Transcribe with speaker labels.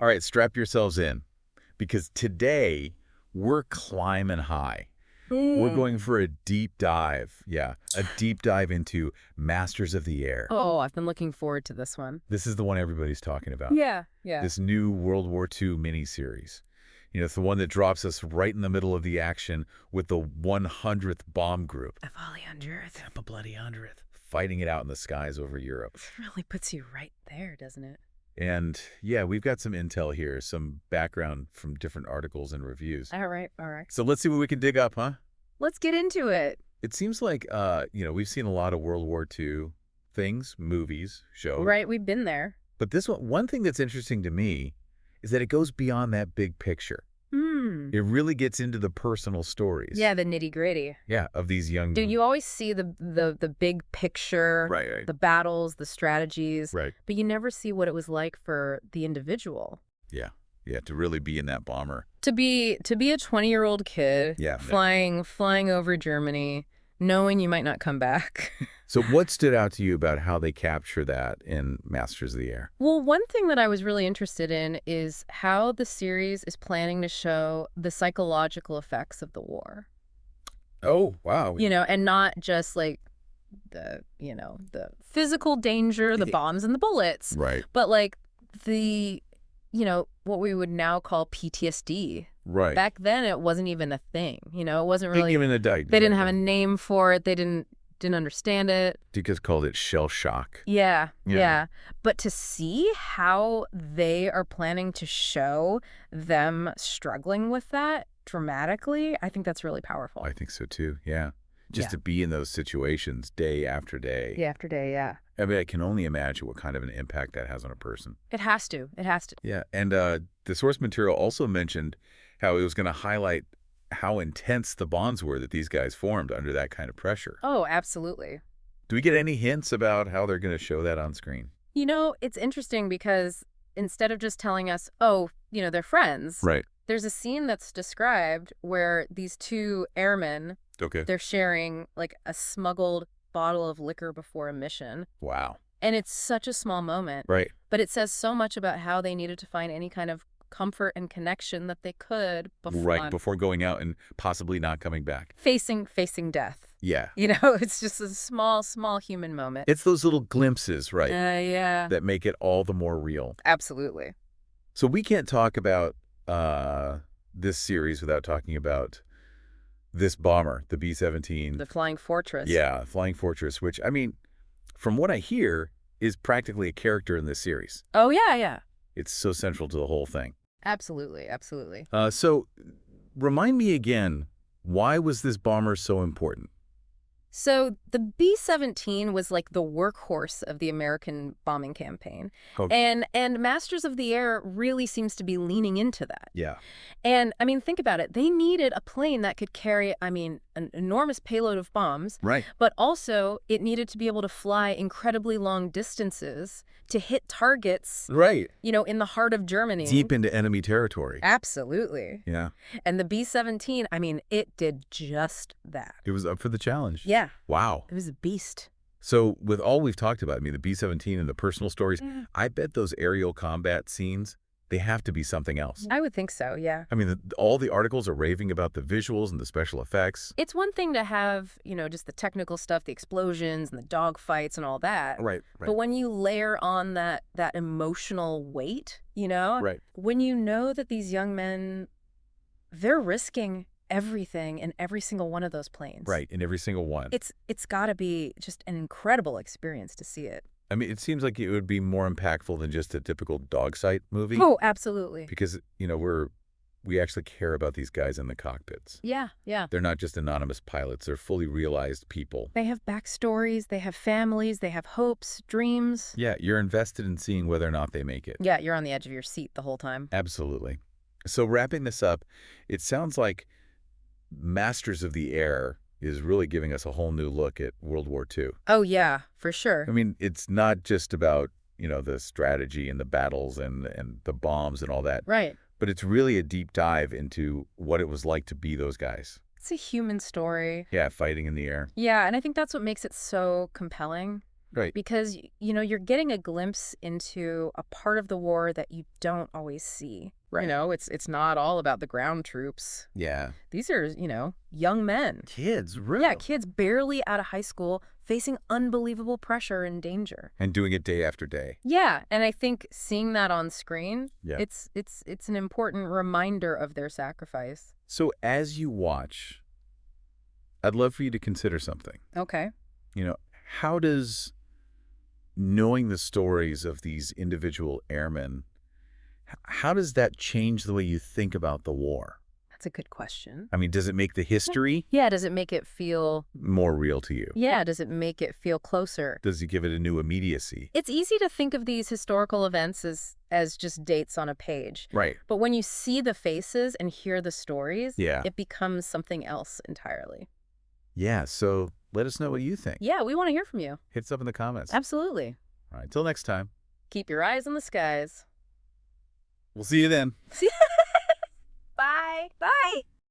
Speaker 1: All right, strap yourselves in because today we're climbing high. We're going
Speaker 2: Mm.
Speaker 1: for a deep dive. Yeah, a deep dive into Masters of the Air.
Speaker 2: Oh, I've been looking forward to this one.
Speaker 1: This is the one everybody's talking about.
Speaker 2: Yeah, yeah.
Speaker 1: This new World War II miniseries. It's the one that drops us right in the middle of the action with the 100th Bomb Group.
Speaker 2: The Volley 100th.
Speaker 1: A bloody 100th. Fighting it out in the skies over Europe.
Speaker 2: It really puts you right there, doesn't it?
Speaker 1: And yeah, we've got some intel here, some background from different articles and reviews.
Speaker 2: All right, all right.
Speaker 1: So let's see what we can dig up, huh?
Speaker 2: Let's get into it.
Speaker 1: It seems like, we've seen a lot of World War II things, movies, shows.
Speaker 2: Right, we've been there.
Speaker 1: But this one thing that's interesting to me is that it goes beyond that big picture.
Speaker 2: Hmm.
Speaker 1: It really gets into the personal stories.
Speaker 2: Yeah, the nitty-gritty.
Speaker 1: Yeah, of these young...
Speaker 2: Dude, you always see the big picture,
Speaker 1: Right.
Speaker 2: the battles, the strategies,
Speaker 1: Right.
Speaker 2: but you never see what it was like for the individual.
Speaker 1: Yeah. Yeah, to really be in that bomber.
Speaker 2: To be a 20-year-old kid
Speaker 1: Yeah.
Speaker 2: flying over Germany, knowing you might not come back.
Speaker 1: So what stood out to you about how they capture that in Masters of the Air?
Speaker 2: Well, one thing that I was really interested in is how the series is planning to show the psychological effects of the war.
Speaker 1: Oh, wow.
Speaker 2: And not just like the physical danger, the bombs and the bullets,
Speaker 1: Right.
Speaker 2: but like the, what we would now call PTSD.
Speaker 1: Right.
Speaker 2: Back then, it wasn't even a thing. It wasn't really.
Speaker 1: Even a diet.
Speaker 2: They didn't have a name for it. They didn't understand it.
Speaker 1: Dicka's called it shell shock.
Speaker 2: Yeah.
Speaker 1: Yeah.
Speaker 2: But to see how they are planning to show them struggling with that dramatically, I think that's really powerful.
Speaker 1: I think so too. Yeah. Just
Speaker 2: Yeah.
Speaker 1: to be in those situations day after day.
Speaker 2: Day after day, yeah.
Speaker 1: I mean, I can only imagine what kind of an impact that has on a person.
Speaker 2: It has to. It has to.
Speaker 1: Yeah. And the source material also mentioned how it was going to highlight how intense the bonds were that these guys formed under that kind of pressure.
Speaker 2: Oh, absolutely.
Speaker 1: Do we get any hints about how they're going to show that on screen?
Speaker 2: It's interesting because instead of just telling us, oh, they're friends,
Speaker 1: Right.
Speaker 2: there's a scene that's described where these two airmen,
Speaker 1: Okay.
Speaker 2: they're sharing like a smuggled bottle of liquor before a mission.
Speaker 1: Wow.
Speaker 2: And it's such a small moment.
Speaker 1: Right.
Speaker 2: But it says so much about how they needed to find any kind of comfort and connection that they could
Speaker 1: Before going out and possibly not coming back.
Speaker 2: facing death.
Speaker 1: Yeah.
Speaker 2: It's just a small human moment.
Speaker 1: It's those little glimpses, right,
Speaker 2: Yeah.
Speaker 1: that make it all the more real.
Speaker 2: Absolutely.
Speaker 1: So we can't talk about this series without talking about this bomber, the B-17.
Speaker 2: The Flying Fortress.
Speaker 1: Yeah, Flying Fortress, which, I mean, from what I hear, is practically a character in this series.
Speaker 2: Oh, yeah.
Speaker 1: It's so central to the whole thing.
Speaker 2: Absolutely.
Speaker 1: So remind me again, why was this bomber so important?
Speaker 2: So the B-17 was like the workhorse of the American bombing campaign.
Speaker 1: Okay.
Speaker 2: And Masters of the Air really seems to be leaning into that.
Speaker 1: Yeah.
Speaker 2: And, think about it. They needed a plane that could carry, an enormous payload of bombs.
Speaker 1: Right.
Speaker 2: But also, it needed to be able to fly incredibly long distances to hit targets,
Speaker 1: Right.
Speaker 2: in the heart of Germany.
Speaker 1: Deep into enemy territory.
Speaker 2: Absolutely.
Speaker 1: Yeah.
Speaker 2: And the B-17, it did just that.
Speaker 1: It was up for the challenge.
Speaker 2: Yeah.
Speaker 1: Wow.
Speaker 2: It was a beast.
Speaker 1: So with all we've talked about, the B-17 and the personal stories,
Speaker 2: Yeah.
Speaker 1: I bet those aerial combat scenes, they have to be something else.
Speaker 2: I would think so, yeah.
Speaker 1: All the articles are raving about the visuals and the special effects.
Speaker 2: It's one thing to have, just the technical stuff, the explosions and the dogfights and all that.
Speaker 1: Right.
Speaker 2: But when you layer on that emotional weight,
Speaker 1: Right.
Speaker 2: when you know that these young men, they're risking everything in every single one of those planes.
Speaker 1: Right. In every single one.
Speaker 2: It's got to be just an incredible experience to see it.
Speaker 1: It seems like it would be more impactful than just a typical dog sight movie.
Speaker 2: Oh, absolutely.
Speaker 1: Because, we actually care about these guys in the cockpits.
Speaker 2: Yeah.
Speaker 1: They're not just anonymous pilots. They're fully realized people.
Speaker 2: They have backstories, they have families, they have hopes, dreams.
Speaker 1: Yeah, you're invested in seeing whether or not they make it.
Speaker 2: Yeah, you're on the edge of your seat the whole time.
Speaker 1: Absolutely. So wrapping this up, it sounds like Masters of the Air is really giving us a whole new look at World War II.
Speaker 2: Oh, yeah, for sure.
Speaker 1: It's not just about, the strategy and the battles and the bombs and all that.
Speaker 2: Right.
Speaker 1: But it's really a deep dive into what it was like to be those guys.
Speaker 2: It's a human story.
Speaker 1: Yeah, fighting in the air.
Speaker 2: Yeah, and I think that's what makes it so compelling.
Speaker 1: Right.
Speaker 2: because, you're getting a glimpse into a part of the war that you don't always see.
Speaker 1: Right.
Speaker 2: It's not all about the ground troops.
Speaker 1: Yeah.
Speaker 2: These are, young men.
Speaker 1: Kids, really.
Speaker 2: Yeah, kids barely out of high school facing unbelievable pressure and danger.
Speaker 1: And doing it day after day.
Speaker 2: Yeah, and I think seeing that on screen,
Speaker 1: Yeah.
Speaker 2: it's an important reminder of their sacrifice.
Speaker 1: So as you watch, I'd love for you to consider something.
Speaker 2: Okay.
Speaker 1: How does knowing the stories of these individual airmen, how does that change the way you think about the war?
Speaker 2: That's a good question.
Speaker 1: I mean, does it make the history
Speaker 2: Yeah, does it make it feel
Speaker 1: more real to you?
Speaker 2: Yeah, does it make it feel closer?
Speaker 1: Does it give it a new immediacy?
Speaker 2: It's easy to think of these historical events as just dates on a page.
Speaker 1: Right.
Speaker 2: But when you see the faces and hear the stories,
Speaker 1: Yeah.
Speaker 2: it becomes something else entirely.
Speaker 1: Yeah, so let us know what you think.
Speaker 2: Yeah, we want to hear from you.
Speaker 1: Hit us up in the comments.
Speaker 2: Absolutely.
Speaker 1: All right, till next time.
Speaker 2: Keep your eyes on the skies.
Speaker 1: We'll see you then.
Speaker 2: Bye. Bye.